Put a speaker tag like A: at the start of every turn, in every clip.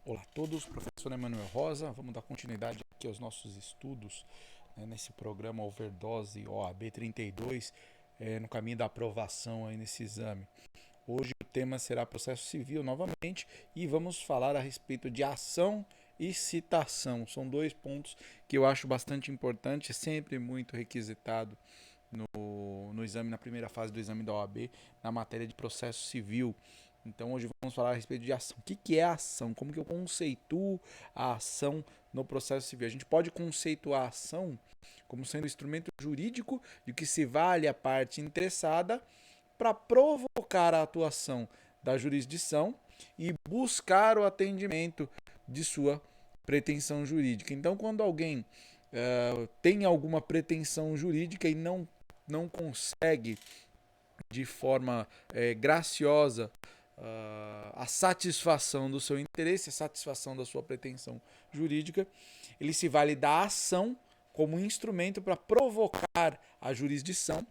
A: Olá a todos, professor Emanuel Rosa. Vamos dar continuidade aqui aos nossos estudos, nesse programa Overdose OAB 32, no caminho da aprovação aí nesse exame. Hoje o tema será processo civil novamente e vamos falar a respeito de ação e citação. São dois pontos que eu acho bastante importantes, sempre muito requisitado no exame, na primeira fase do exame da OAB, na matéria de processo civil. Então hoje vamos falar a respeito de ação. O que é a ação? Como que eu conceituo a ação no processo civil? A gente pode conceituar a ação como sendo um instrumento jurídico de que se vale a parte interessada para provocar a atuação da jurisdição e buscar o atendimento de sua pretensão jurídica. Então, quando alguém tem alguma pretensão jurídica e não consegue de forma graciosa a satisfação do seu interesse, a satisfação da sua pretensão jurídica, ele se vale da ação como instrumento para provocar a jurisdição,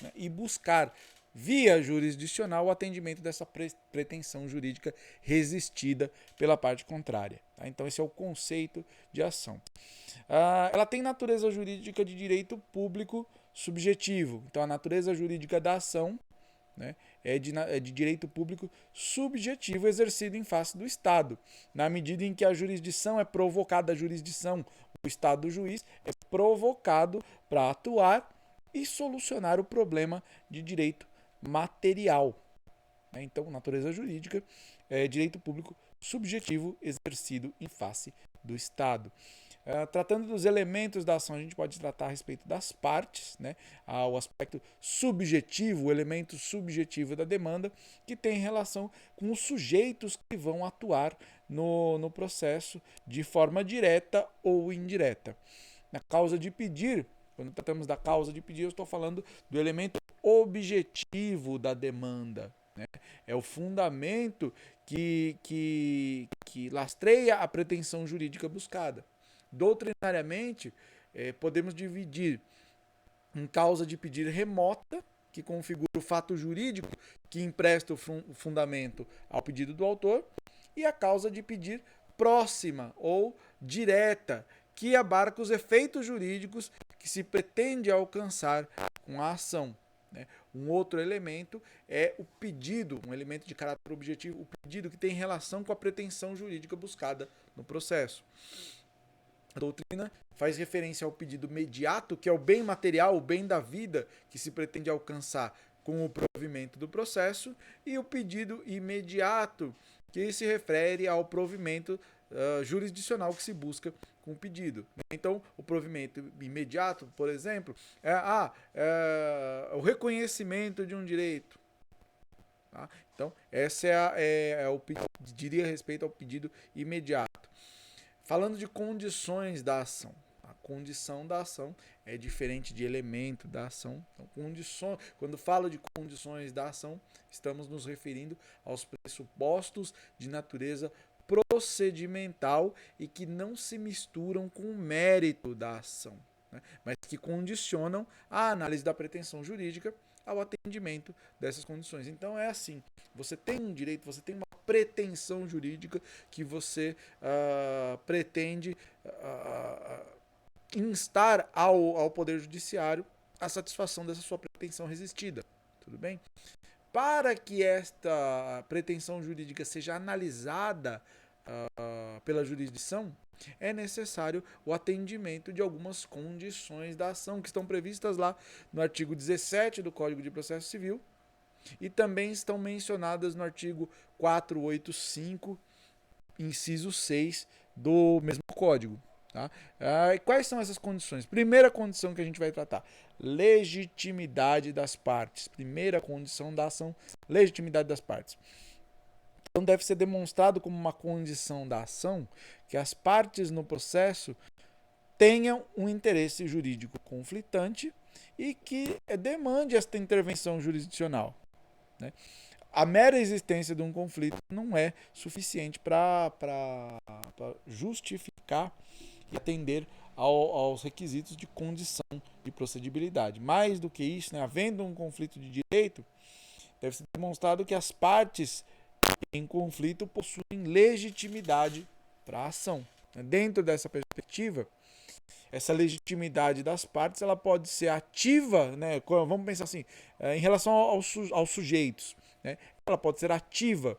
A: né, e buscar via jurisdicional o atendimento dessa pretensão jurídica resistida pela parte contrária. Tá? Então esse é o conceito de ação. Ela tem natureza jurídica de direito público subjetivo. Então a natureza jurídica da ação, né, é de direito público subjetivo exercido em face do Estado, na medida em que a jurisdição é provocada, o Estado juiz é provocado para atuar e solucionar o problema de direito material. Então, natureza jurídica é direito público subjetivo exercido em face do Estado. Tratando dos elementos da ação, a gente pode tratar a respeito das partes, né? O aspecto subjetivo, o elemento subjetivo da demanda, que tem relação com os sujeitos que vão atuar no processo de forma direta ou indireta. Na causa de pedir, quando tratamos da causa de pedir, eu estou falando do elemento objetivo da demanda. Né? É o fundamento que lastreia a pretensão jurídica buscada. Doutrinariamente, podemos dividir em causa de pedir remota, que configura o fato jurídico que empresta o fundamento ao pedido do autor, e a causa de pedir próxima ou direta, que abarca os efeitos jurídicos que se pretende alcançar com a ação. Um outro elemento é o pedido, um elemento de caráter objetivo, o pedido que tem relação com a pretensão jurídica buscada no processo. A doutrina faz referência ao pedido mediato, que é o bem material, o bem da vida que se pretende alcançar com o provimento do processo, e o pedido imediato, que se refere ao provimento jurisdicional que se busca com o pedido. Então, o provimento imediato, por exemplo, é o reconhecimento de um direito. Tá? Então, essa diria respeito ao pedido imediato. Falando de condições da ação. A condição da ação é diferente de elemento da ação. Então, quando falo de condições da ação, estamos nos referindo aos pressupostos de natureza procedimental e que não se misturam com o mérito da ação, né? Mas que condicionam a análise da pretensão jurídica ao atendimento dessas condições. Então é assim, você tem um direito, você tem uma pretensão jurídica que você pretende instar ao Poder Judiciário a satisfação dessa sua pretensão resistida. Tudo bem? Para que esta pretensão jurídica seja analisada pela jurisdição, é necessário o atendimento de algumas condições da ação que estão previstas lá no artigo 17 do Código de Processo Civil e também estão mencionadas no artigo 485, inciso 6 do mesmo Código. Tá? E quais são essas condições? Primeira condição que a gente vai tratar: legitimidade das partes. Primeira condição da ação: legitimidade das partes. Então deve ser demonstrado como uma condição da ação que as partes no processo tenham um interesse jurídico conflitante e que demande esta intervenção jurisdicional. Né? A mera existência de um conflito não é suficiente para justificar e atender aos requisitos de condição de procedibilidade. Mais do que isso, né, havendo um conflito de direito, deve ser demonstrado que as partes em conflito possuem legitimidade para a ação. Dentro dessa perspectiva, essa legitimidade das partes ela pode ser ativa, né? Vamos pensar assim, em relação aos sujeitos, né? Ela pode ser ativa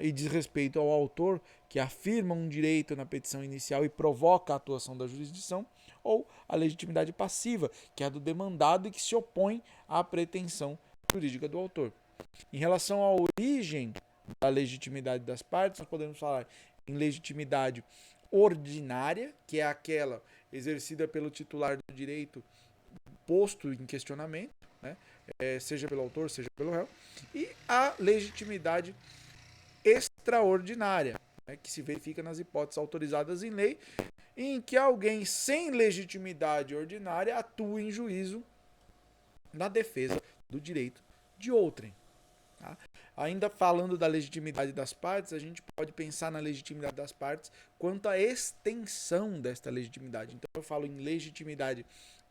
A: e diz respeito ao autor que afirma um direito na petição inicial e provoca a atuação da jurisdição, ou a legitimidade passiva, que é a do demandado e que se opõe à pretensão jurídica do autor. Em relação à origem da legitimidade das partes, nós podemos falar em legitimidade ordinária, que é aquela exercida pelo titular do direito posto em questionamento, né? Seja pelo autor, seja pelo réu, e a legitimidade extraordinária, né? Que se verifica nas hipóteses autorizadas em lei, em que alguém sem legitimidade ordinária atua em juízo na defesa do direito de outrem. Tá? Ainda falando da legitimidade das partes, a gente pode pensar na legitimidade das partes quanto à extensão desta legitimidade. Então eu falo em legitimidade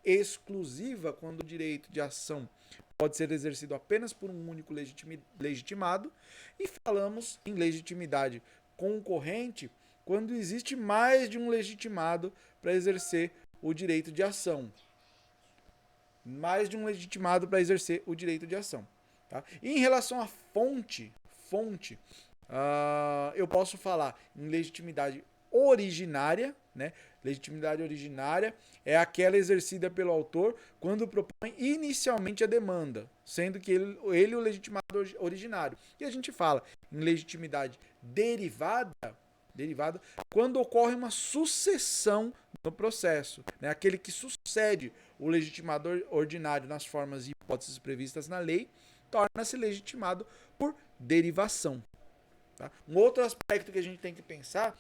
A: exclusiva quando o direito de ação pode ser exercido apenas por um único legitimado, e falamos em legitimidade concorrente quando existe mais de um legitimado para exercer o direito de ação. Mais de um legitimado para exercer o direito de ação. Tá? E em relação à fonte, eu posso falar em legitimidade originária, né? Legitimidade originária é aquela exercida pelo autor quando propõe inicialmente a demanda, sendo que ele o legitimado originário. E a gente fala em legitimidade derivada quando ocorre uma sucessão no processo, né? Aquele que sucede o legitimador ordinário nas formas e hipóteses previstas na lei torna-se legitimado por derivação. Tá? Um outro aspecto que a gente tem que pensar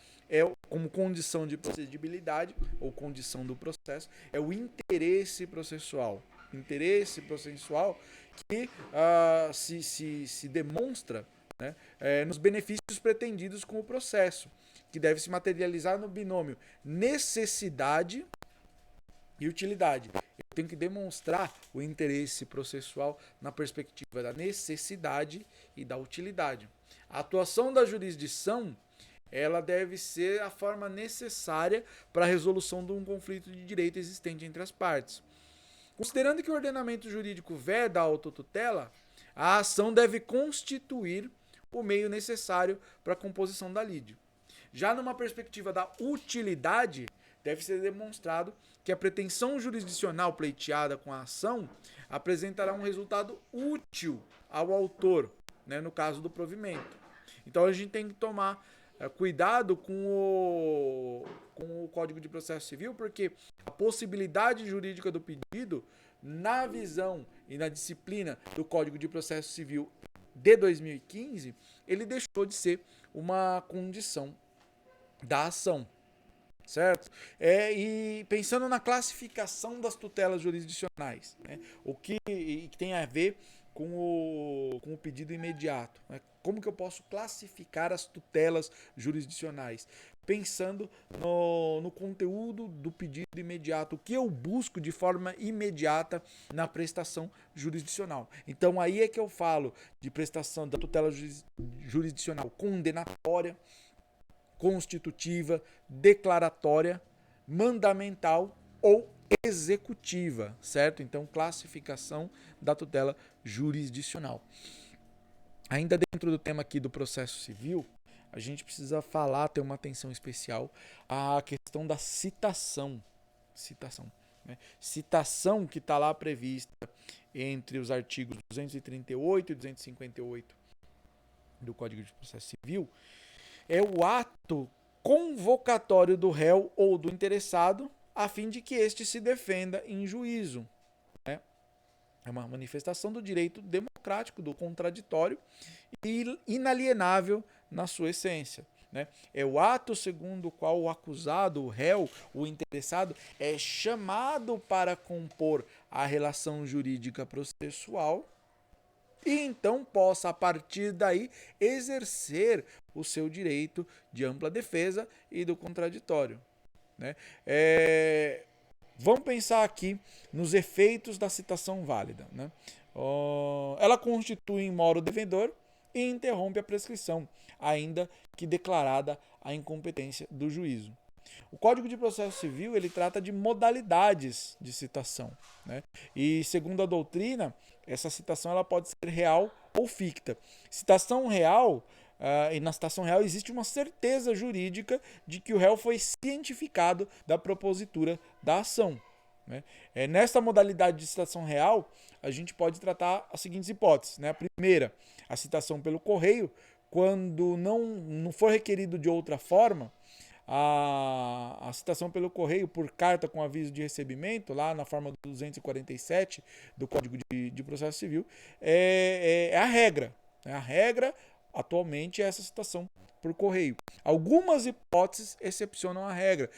A: como condição de procedibilidade ou condição do processo é o interesse processual. Interesse processual que se demonstra, né, nos benefícios pretendidos com o processo, que deve se materializar no binômio necessidade e utilidade. Eu tenho que demonstrar o interesse processual na perspectiva da necessidade e da utilidade. A atuação da jurisdição, ela deve ser a forma necessária para a resolução de um conflito de direito existente entre as partes. Considerando que o ordenamento jurídico veda a autotutela, a ação deve constituir o meio necessário para a composição da lide. Já numa perspectiva da utilidade, deve ser demonstrado que a pretensão jurisdicional pleiteada com a ação apresentará um resultado útil ao autor, né, no caso do provimento. Então a gente tem que tomar cuidado com o Código de Processo Civil, porque a possibilidade jurídica do pedido, na visão e na disciplina do Código de Processo Civil de 2015, ele deixou de ser uma condição da ação. Certo? E pensando na classificação das tutelas jurisdicionais, né? O que tem a ver com o pedido imediato, né? Como que eu posso classificar as tutelas jurisdicionais? Pensando no conteúdo do pedido imediato, o que eu busco de forma imediata na prestação jurisdicional. Então aí é que eu falo de prestação da tutela jurisdicional condenatória, constitutiva, declaratória, mandamental ou executiva, certo? Então, classificação da tutela jurisdicional. Ainda dentro do tema aqui do processo civil, a gente precisa ter uma atenção especial à questão da citação. Né? Citação que está lá prevista entre os artigos 238 e 258 do Código de Processo Civil, é o ato convocatório do réu ou do interessado a fim de que este se defenda em juízo. Né? É uma manifestação do direito democrático, do contraditório e inalienável na sua essência. Né? É o ato segundo o qual o acusado, o réu, o interessado é chamado para compor a relação jurídica processual e então possa, a partir daí, exercer o seu direito de ampla defesa e do contraditório. Né? Vamos pensar aqui nos efeitos da citação válida. Né? Ela constitui em moro devedor e interrompe a prescrição, ainda que declarada a incompetência do juízo. O Código de Processo Civil ele trata de modalidades de citação, né? E segundo a doutrina, essa citação ela pode ser real ou ficta. Citação real, e na citação real existe uma certeza jurídica de que o réu foi cientificado da propositura da ação, né? Nesta modalidade de citação real, a gente pode tratar as seguintes hipóteses, né? A primeira, a citação pelo correio, quando não for requerido de outra forma, a citação pelo correio por carta com aviso de recebimento, lá na forma 247 do Código de Processo Civil, é a regra. A regra, atualmente, é essa citação por correio. Algumas hipóteses excepcionam a regra,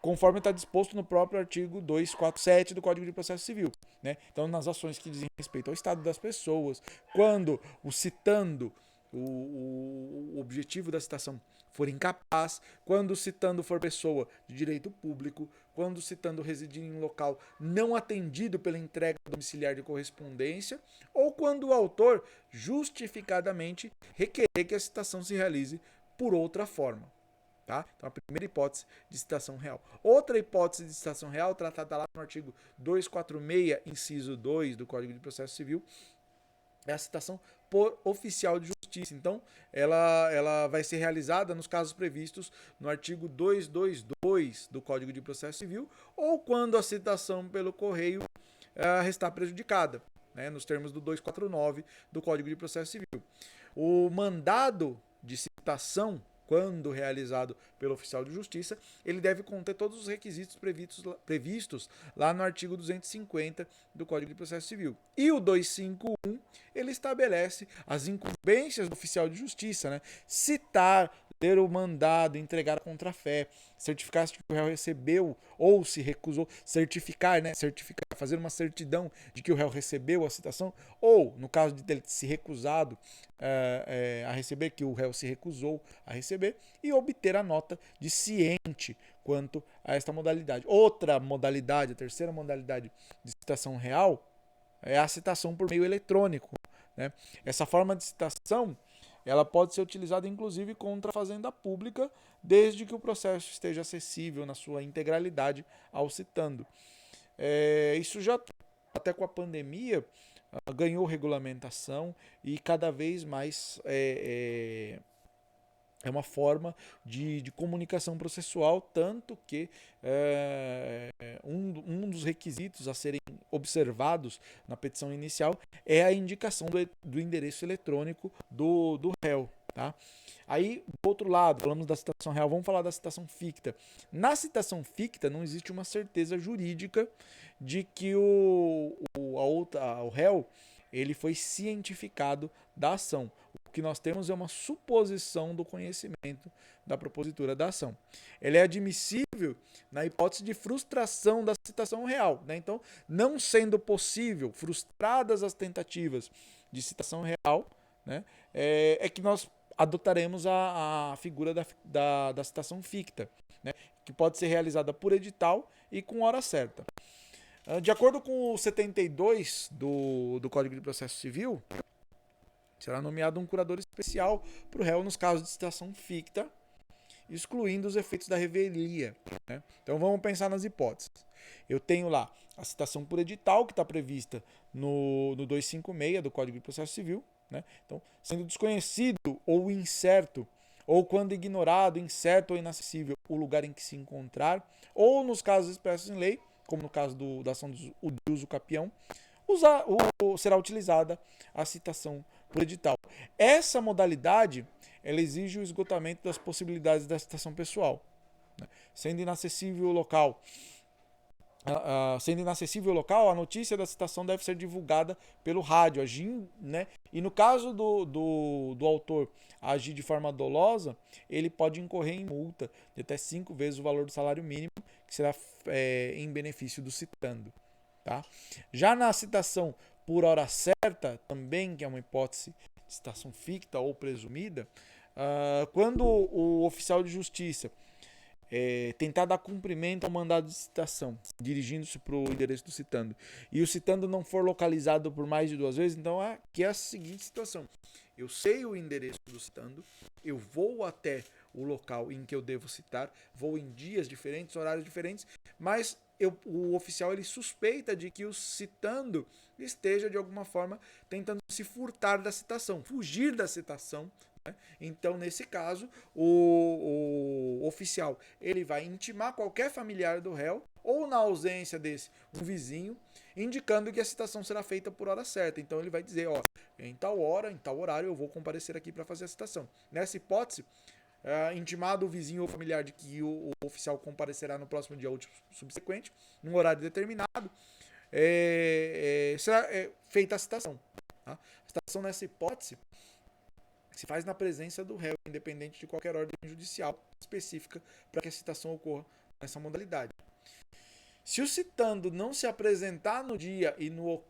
A: conforme está disposto no próprio artigo 247 do Código de Processo Civil, né? Então, nas ações que dizem respeito ao estado das pessoas, quando o citando, o objetivo da citação for incapaz, quando o citando for pessoa de direito público, quando o citando residir em local não atendido pela entrega domiciliar de correspondência, ou quando o autor justificadamente requerer que a citação se realize por outra forma. Tá? Então, a primeira hipótese de citação real. Outra hipótese de citação real, tratada lá no artigo 246, inciso 2 do Código de Processo Civil, é a citação por oficial de justiça. Então, ela vai ser realizada nos casos previstos no artigo 222 do Código de Processo Civil, ou quando a citação pelo correio restar prejudicada, né, nos termos do 249 do Código de Processo Civil. O mandado de citação, quando realizado pelo oficial de justiça, ele deve conter todos os requisitos previstos lá no artigo 250 do Código de Processo Civil. E o 251, ele estabelece as incumbências do oficial de justiça, né? Citar, ler o mandado, entregar a contrafé, certificar se o réu recebeu ou se recusou, certificar, fazer uma certidão de que o réu recebeu a citação, ou, no caso de ter se recusado a receber, que o réu se recusou a receber, e obter a nota de ciente quanto a esta modalidade. Outra modalidade, a terceira modalidade de citação real, é a citação por meio eletrônico, né? Essa forma de citação ela pode ser utilizada inclusive contra a fazenda pública, desde que o processo esteja acessível na sua integralidade ao citando. Isso já, até com a pandemia, ganhou regulamentação e cada vez mais é uma forma de comunicação processual, tanto que um dos requisitos a serem observados na petição inicial é a indicação do endereço eletrônico do réu. Tá? Aí, do outro lado, falamos da citação real, vamos falar da citação ficta. Na citação ficta não existe uma certeza jurídica de que o réu ele foi cientificado da ação. O que nós temos é uma suposição do conhecimento da propositura da ação. Ele é admissível na hipótese de frustração da citação real, né? Então, não sendo possível, frustradas as tentativas de citação real, né, é que nós adotaremos a figura da citação ficta, né, que pode ser realizada por edital e com hora certa. De acordo com o 72 do Código de Processo Civil, será nomeado um curador especial para o réu nos casos de citação ficta, excluindo os efeitos da revelia, né? Então vamos pensar nas hipóteses. Eu tenho lá a citação por edital, que está prevista no 256 do Código de Processo Civil, né? Então, sendo desconhecido ou incerto, ou quando ignorado, incerto ou inacessível o lugar em que se encontrar, ou nos casos expressos em lei, como no caso da ação de uso capião, será utilizada a citação por edital. Essa modalidade ela exige o esgotamento das possibilidades da citação pessoal, né? Sendo inacessível o local, a notícia da citação deve ser divulgada pelo rádio, né? E no caso do autor agir de forma dolosa, ele pode incorrer em multa de até 5 vezes o valor do salário mínimo, que será em benefício do citando. Tá? Já na citação por hora certa, também, que é uma hipótese de citação ficta ou presumida, quando o oficial de justiça tentar dar cumprimento ao mandado de citação, dirigindo-se para o endereço do citando, e o citando não for localizado por mais de 2 vezes, então aqui é a seguinte situação: eu sei o endereço do citando, eu vou até o local em que eu devo citar, vou em dias diferentes, horários diferentes, mas o oficial ele suspeita de que o citando esteja de alguma forma tentando se furtar da citação, fugir da citação. Então, nesse caso, o oficial ele vai intimar qualquer familiar do réu, ou na ausência desse, um vizinho, indicando que a citação será feita por hora certa. Então, ele vai dizer, ó, em tal hora, em tal horário, eu vou comparecer aqui para fazer a citação. Nessa hipótese, intimado o vizinho ou familiar de que o oficial comparecerá no próximo dia útil subsequente, num horário determinado, será feita a citação. Tá? A citação, nessa hipótese, se faz na presença do réu, independente de qualquer ordem judicial específica para que a citação ocorra nessa modalidade. Se o citando não se apresentar no dia e no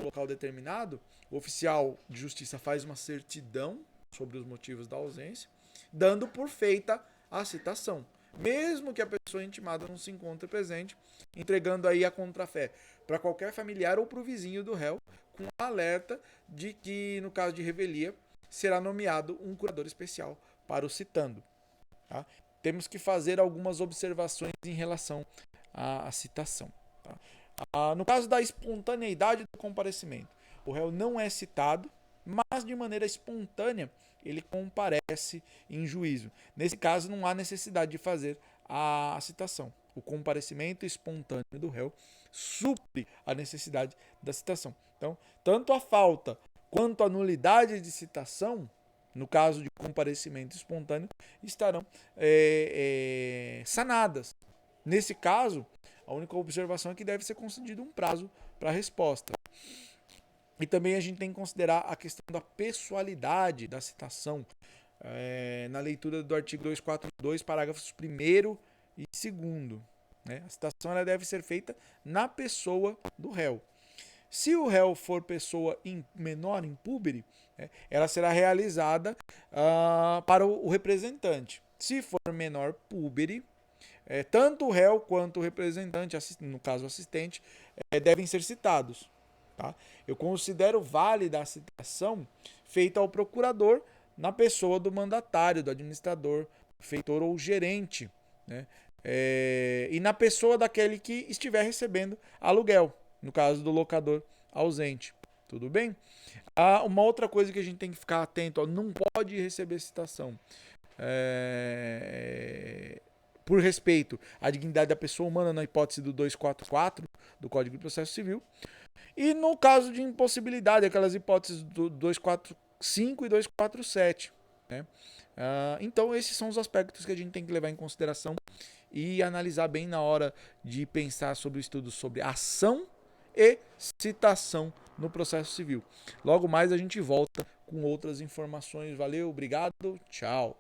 A: local determinado, o oficial de justiça faz uma certidão sobre os motivos da ausência, dando por feita a citação, mesmo que a pessoa intimada não se encontre presente, entregando aí a contrafé para qualquer familiar ou para o vizinho do réu, com alerta de que, no caso de revelia, será nomeado um curador especial para o citando. Tá? Temos que fazer algumas observações em relação à citação. Tá? No caso da espontaneidade do comparecimento, o réu não é citado, mas de maneira espontânea ele comparece em juízo. Nesse caso, não há necessidade de fazer a citação. O comparecimento espontâneo do réu supre a necessidade da citação. Então, tanto a falta quanto a nulidade de citação, no caso de comparecimento espontâneo, estarão sanadas. Nesse caso, a única observação é que deve ser concedido um prazo para a resposta. E também a gente tem que considerar a questão da pessoalidade da citação na leitura do artigo 242, parágrafos 1º e 2º. Né? A citação ela deve ser feita na pessoa do réu. Se o réu for pessoa menor impúbere, ela será realizada para o representante. Se for menor púbere, tanto o réu quanto o representante, no caso assistente, devem ser citados. Tá? Eu considero válida a citação feita ao procurador na pessoa do mandatário, do administrador, feitor ou gerente, né? E na pessoa daquele que estiver recebendo aluguel, no caso do locador ausente. Tudo bem? Uma outra coisa que a gente tem que ficar atento, não pode receber citação por respeito à dignidade da pessoa humana, na hipótese do 244 do Código de Processo Civil, e no caso de impossibilidade, aquelas hipóteses do 245 e 247. Né? Então, esses são os aspectos que a gente tem que levar em consideração e analisar bem na hora de pensar sobre o estudo sobre ação e citação no processo civil. Logo mais a gente volta com outras informações. Valeu, obrigado, tchau.